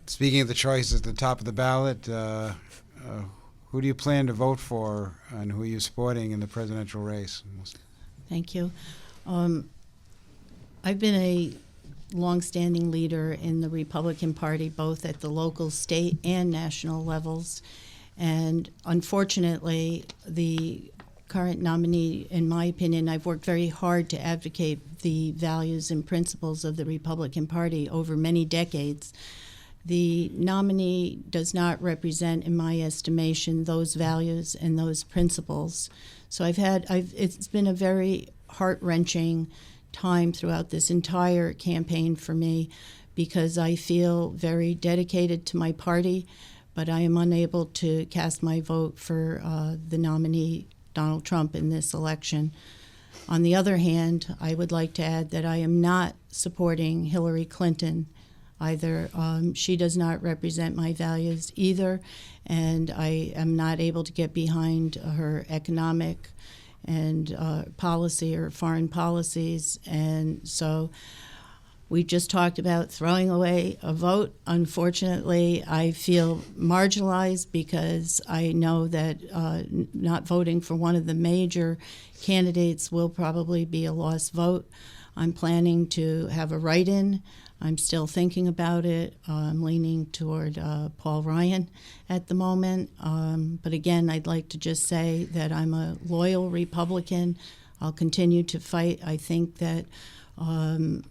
Speaking of the choices at the top of the ballot, who do you plan to vote for and who are you supporting in the presidential race? Thank you. I've been a longstanding leader in the Republican Party, both at the local, state, and national levels. And unfortunately, the current nominee, in my opinion, I've worked very hard to advocate the values and principles of the Republican Party over many decades. The nominee does not represent, in my estimation, those values and those principles. So it's been a very heart-wrenching time throughout this entire campaign for me, because I feel very dedicated to my party, but I am unable to cast my vote for the nominee, Donald Trump, in this election. On the other hand, I would like to add that I am not supporting Hillary Clinton either. She does not represent my values either, and I am not able to get behind her economic and policy or foreign policies. And so we just talked about throwing away a vote. Unfortunately, I feel marginalized because I know that not voting for one of the major candidates will probably be a lost vote. I'm planning to have a write-in. I'm still thinking about it. I'm leaning toward Paul Ryan at the moment. But again, I'd like to just say that I'm a loyal Republican. I'll continue to fight. I think that the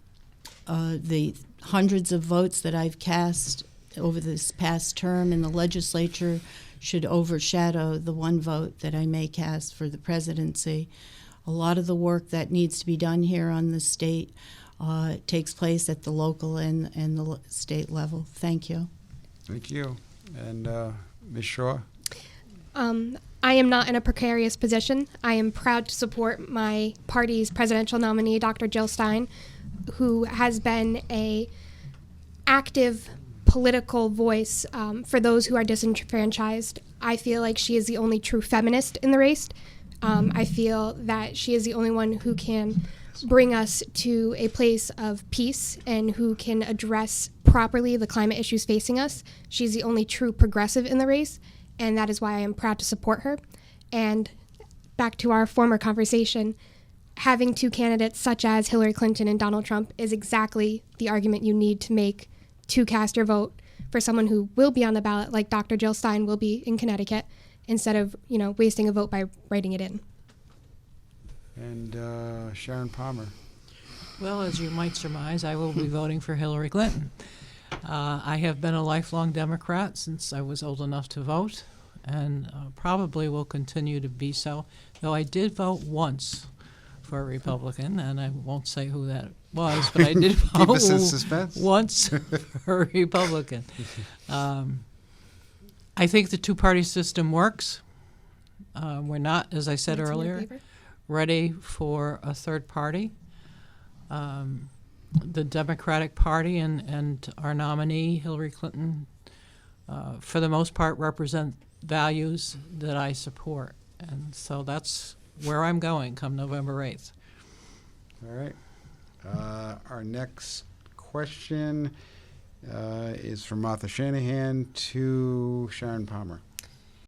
hundreds of votes that I've cast over this past term in the legislature should overshadow the one vote that I may cast for the presidency. A lot of the work that needs to be done here on the state takes place at the local and the state level. Thank you. Thank you. And Ms. Shaw? I am not in a precarious position. I am proud to support my party's presidential nominee, Dr. Jill Stein, who has been an active political voice for those who are disenfranchised. I feel like she is the only true feminist in the race. I feel that she is the only one who can bring us to a place of peace and who can address properly the climate issues facing us. She's the only true progressive in the race, and that is why I am proud to support her. And back to our former conversation, having two candidates such as Hillary Clinton and Donald Trump is exactly the argument you need to make to cast your vote for someone who will be on the ballot, like Dr. Jill Stein will be in Connecticut, instead of, wasting a vote by writing it in. And Sharon Palmer. Well, as you might surmise, I will be voting for Hillary Clinton. I have been a lifelong Democrat since I was old enough to vote, and probably will continue to be so, though I did vote once for a Republican, and I won't say who that was, but I did Keep us in vote suspense. once for a Republican. I think the two-party system works. We're not, as I said earlier, ready for a third party. The Democratic Party and our nominee, Hillary Clinton, for the most part represent values that I support. And so that's where I'm going come November 8th. All right. Our next question is from Martha Shanahan to Sharon Palmer.